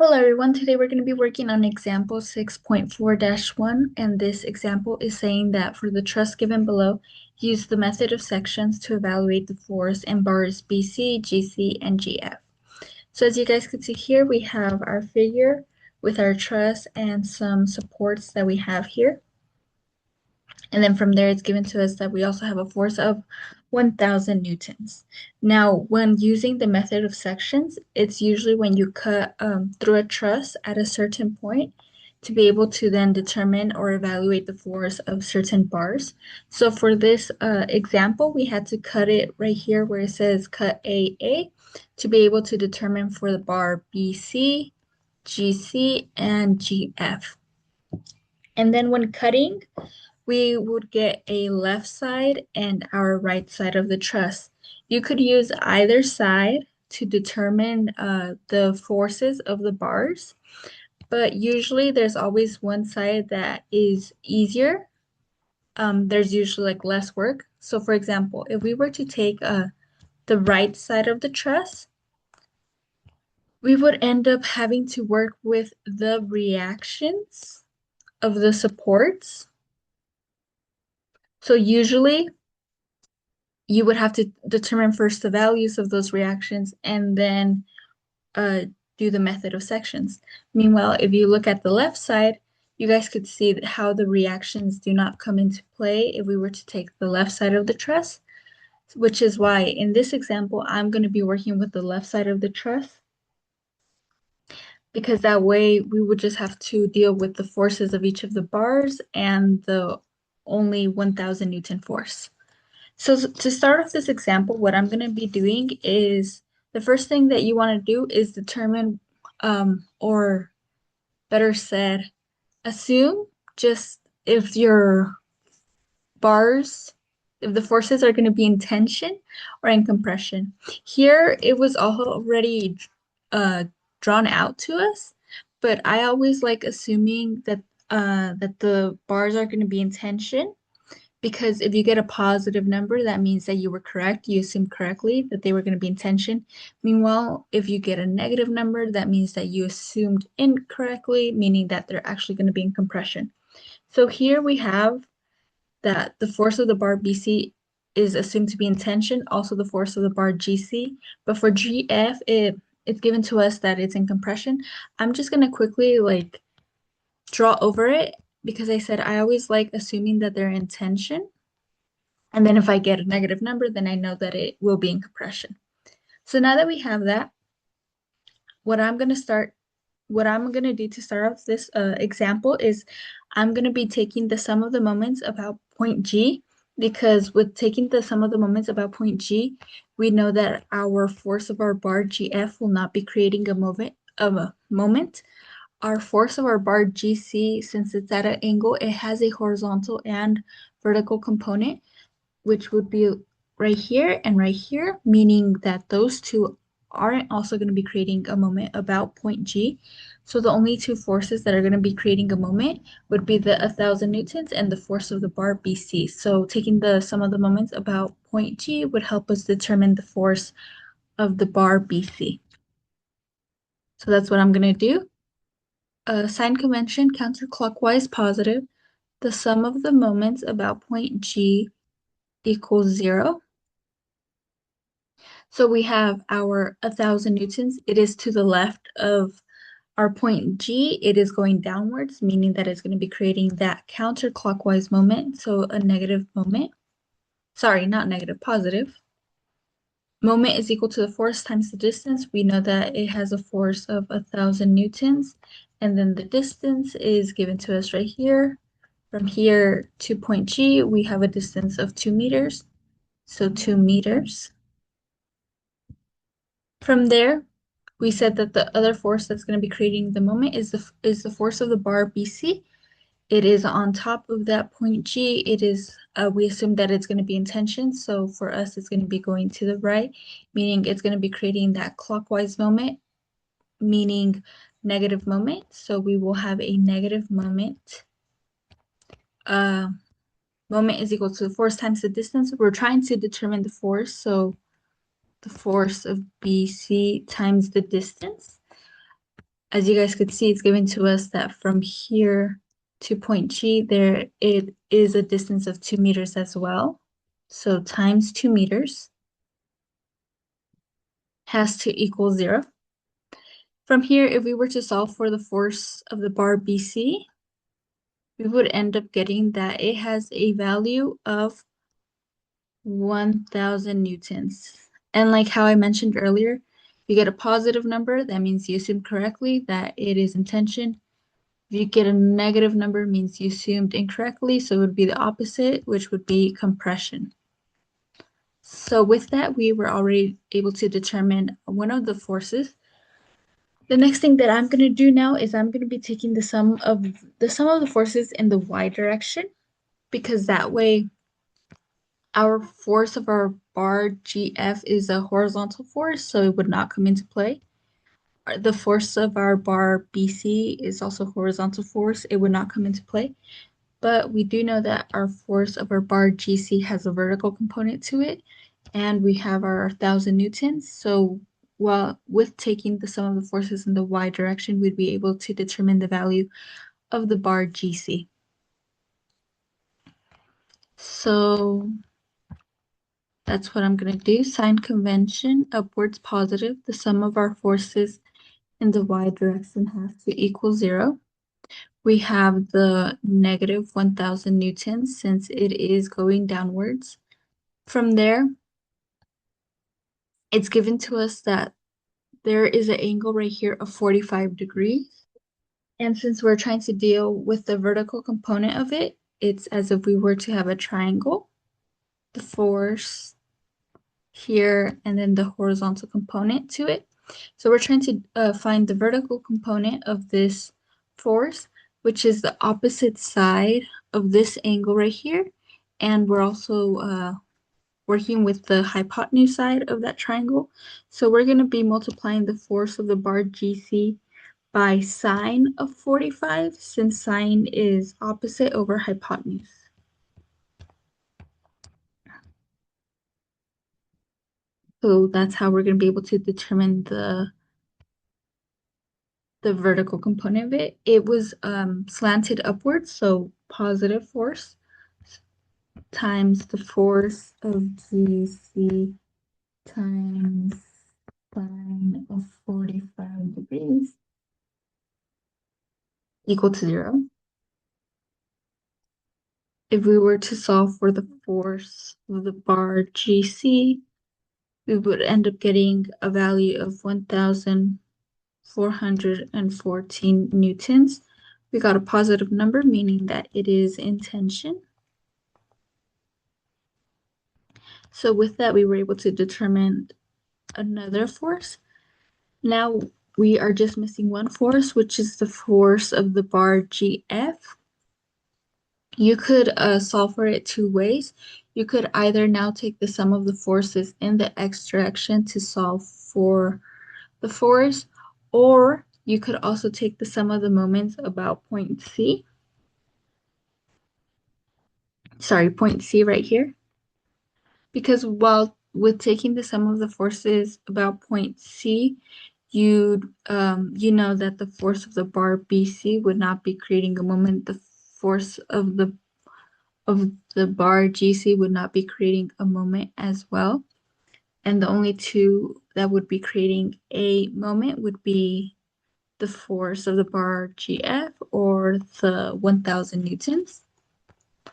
Hello everyone, today we're going to be working on example 6.4-1, and this example is saying that for the truss given below, use the method of sections to evaluate the force in bars BC, GC, and GF. So as you guys can see here, we have our figure with our truss and some supports that we have here. And then from there, it's given to us that we also have a force of 1,000 newtons. Now, when using the method of sections, it's usually when you cut through a truss at a certain point to be able to then determine or evaluate the force of certain bars. So for this example, we had to cut it right here where it says cut AA to be able to determine for the bar BC, GC, and GF. And then when cutting, we would get a left side and our right side of the truss. You could use either side to determine the forces of the bars, but usually there's always one side that is easier. There's usually like less work. So for example, if we were to take the right side of the truss, we would end up having to work with the reactions of the supports. So usually you would have to determine first the values of those reactions and then uh, do the method of sections. Meanwhile, if you look at the left side, you guys could see how the reactions do not come into play if we were to take the left side of the truss, which is why in this example, I'm going to be working with the left side of the truss because that way we would just have to deal with the forces of each of the bars and the only 1,000 Newton force. So to start off this example, what I'm going to be doing is the first thing that you want to do is determine, or better said, assume just if your bars, if the forces are going to be in tension or in compression. Here, it was already uh, drawn out to us, but I always like assuming that the bars are going to be in tension because if you get a positive number, that means that you were correct. You assumed correctly that they were going to be in tension. Meanwhile, if you get a negative number, that means that you assumed incorrectly, meaning that they're actually going to be in compression. So here we have that the force of the bar BC is assumed to be in tension, also the force of the bar GC. But for GF, it's given to us that it's in compression. I'm just going to quickly like draw over it because I said I always like assuming that they're in tension. And then if I get a negative number, then I know that it will be in compression. So now that we have that, what I'm going to start, what I'm going to do to start off this example is I'm going to be taking the sum of the moments about point G, because with taking the sum of the moments about point G, we know that our force of our bar GF will not be creating a moment. Our force of our bar GC, since it's at an angle, it has a horizontal and vertical component, which would be right here, meaning that those two aren't also going to be creating a moment about point G. So the only two forces that are going to be creating a moment would be the 1,000 newtons and the force of the bar BC. So taking the sum of the moments about point G would help us determine the force of the bar BC. So that's what I'm going to do. Sign convention, counterclockwise positive. The sum of the moments about point G equals 0. So we have our 1,000 newtons. It is to the left of our point G. It is going downwards, meaning that it's going to be creating that counterclockwise moment. So a negative moment. Sorry, not negative, positive. Moment is equal to the force times the distance. We know that it has a force of 1,000 newtons. And then the distance is given to us right here. From here to point G, we have a distance of 2 meters. So 2 meters. From there, we said that the other force that's going to be creating the moment is the force of the bar BC. It is on top of that point G. It is we assume that it's going to be in tension. So for us, it's going to be going to the right, meaning it's going to be creating that clockwise moment, meaning negative moment. So we will have a negative moment. Uh, Moment is equal to the force times the distance. We're trying to determine the force, so the force of BC times the distance. as you guys could see, it's given to us that from here to point G, there it is a distance of 2 meters as well. So times 2 meters has to equal 0. From here, if we were to solve for the force of the bar BC, we would end up getting that it has a value of 1,000 newtons. And like how I mentioned earlier, you get a positive number, that means you assumed correctly that it is in tension. If you get a negative number, means you assumed incorrectly, so it would be the opposite, which would be compression. So with that, we were already able to determine one of the forces. The next thing that I'm going to do now is I'm going to be taking the sum of the forces in the y direction, because that way our force of our bar GF is a horizontal force, so it would not come into play. The force of our bar BC is also horizontal force. It would not come into play. But we do know that our force of our bar GC has a vertical component to it, and we have our 1,000 newtons. So well, with taking the sum of the forces in the y direction, we'd be able to determine the value of the bar GC. So that's what I'm going to do. Sign convention, upwards positive. The sum of our forces in the y direction has to equal 0. We have the negative 1,000 newtons since it is going downwards. From there, it's given to us that there is an angle right here of 45 degrees. And since we're trying to deal with the vertical component of it, it's as if we were to have a triangle. The force here, and then the horizontal component to it. So we're trying to find the vertical component of this force, which is the opposite side of this angle right here. And we're also working with the hypotenuse side of that triangle. So we're going to be multiplying the force of the bar GC by sine of 45, since sine is opposite over hypotenuse. So that's how we're going to be able to determine the vertical component of it. It was slanted upwards, so positive force times the force of GC times sine of 45 degrees equal to 0. If we were to solve for the force of the bar GC, we would end up getting a value of 1,414 newtons. We got a positive number, meaning that it is in tension. So with that, we were able to determine another force. Now we are just missing one force, which is the force of the bar GF. You could solve for it two ways. You could either now take the sum of the forces in the x direction to solve for the force, or you could also take the sum of the moments about point C. Sorry, point C right here. Because while with taking the sum of the forces about point C, you know that the force of the bar BC would not be creating a moment. The force of the bar GC would not be creating a moment as well. And the only two that would be creating a moment would be the force of the bar GF or the 1,000 newtons.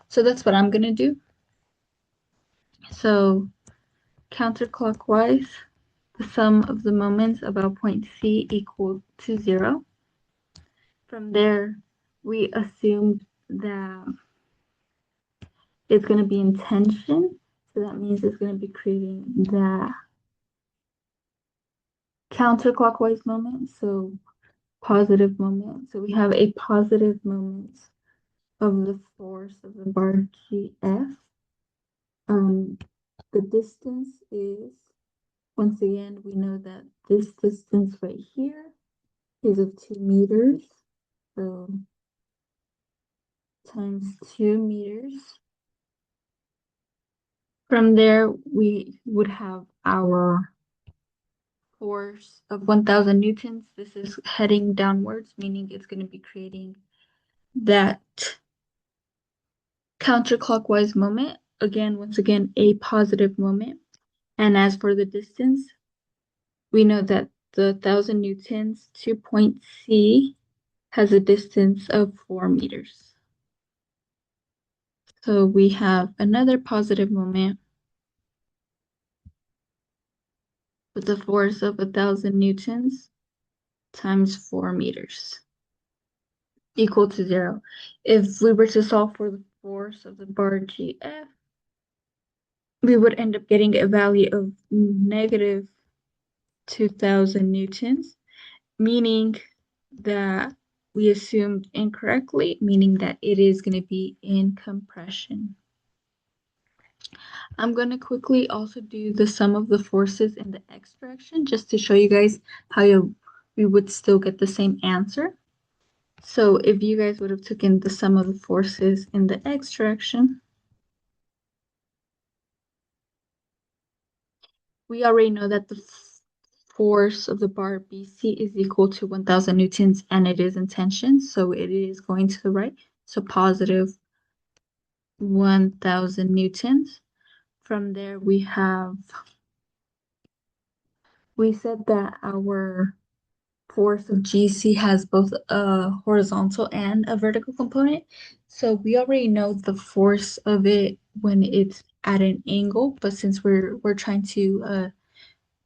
So that's what I'm going to do. So counterclockwise, the sum of the moments about point C equal to 0. From there, we assumed that it's going to be in tension. So that means it's going to be creating the counterclockwise moment, so positive moment. So we have a positive moment of the force of the bar GF. The distance is, once again, we know that this distance right here is of 2 meters. So times 2 meters. From there, we would have our force of 1,000 newtons. This is heading downwards, meaning it's going to be creating that counterclockwise moment. Again, once again, a positive moment. And as for the distance, we know that the 1,000 newtons to point C has a distance of 4 meters. So we have another positive moment with the force of 1,000 newtons times 4 meters equal to 0. If we were to solve for the force of the bar GF, we would end up getting a value of negative 2,000 newtons, meaning that we assumed incorrectly, meaning that it is going to be in compression. I'm going to quickly also do the sum of the forces in the x direction just to show you guys how we would still get the same answer. So if you guys would have taken the sum of the forces in the x direction, we already know that the force of the bar BC is equal to 1,000 newtons and it is in tension, so it is going to the right. So positive 1,000 newtons. From there we said that our force of GC has both a horizontal and a vertical component. So we already know the force of it when it's at an angle, but since we're trying to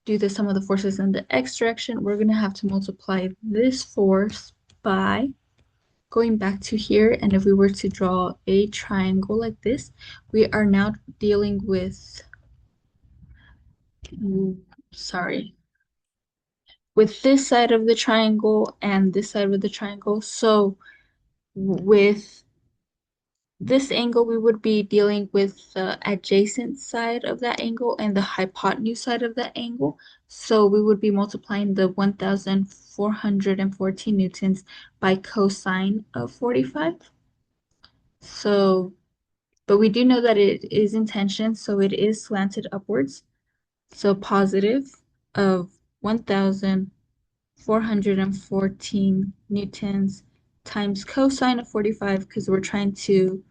do the sum of the forces in the x direction, we're gonna have to multiply this force by going back to here. And if we were to draw a triangle like this, we are now dealing with, sorry, with this side of the triangle and this side of the triangle. So with this angle, we would be dealing with the adjacent side of that angle and the hypotenuse side of that angle. So we would be multiplying the 1,414 newtons by cosine of 45. So, but we do know that it is in tension, so it is slanted upwards. So positive of 1,414 newtons times cosine of 45, because we're trying to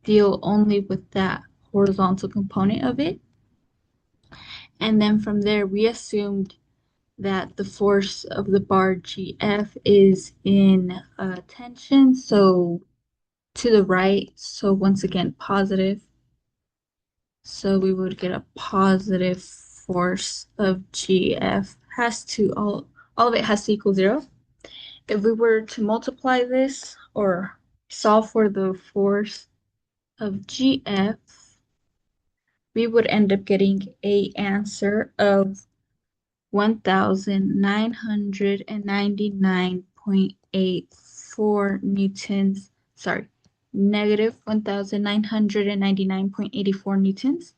deal only with that horizontal component of it. And then from there, we assumed that the force of the bar GF is in tension, so to the right. So once again, positive. So we would get a positive force of GF has to, all of it has to equal 0. If we were to multiply this or solve for the force of GF, we would end up getting a answer of 1,999.84 newtons, sorry, negative 1,999.84 newtons.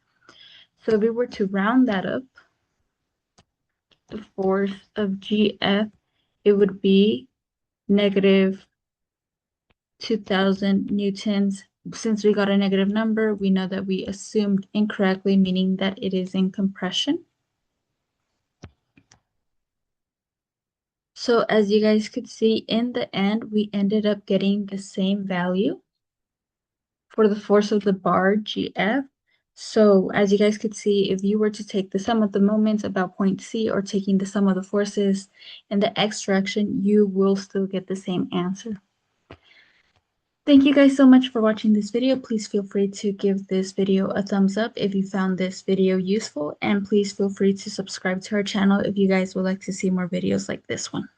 So if we were to round that up, the force of GF, it would be negative 2,000 newtons. Since we got a negative number, we know that we assumed incorrectly, meaning that it is in compression. So as you guys could see, in the end, we ended up getting the same value for the force of the bar GF. So as you guys could see, if you were to take the sum of the moments about point C or taking the sum of the forces in the x direction, you will still get the same answer. Thank you guys so much for watching this video. Please feel free to give this video a thumbs up if you found this video useful, and please feel free to subscribe to our channel if you guys would like to see more videos like this one.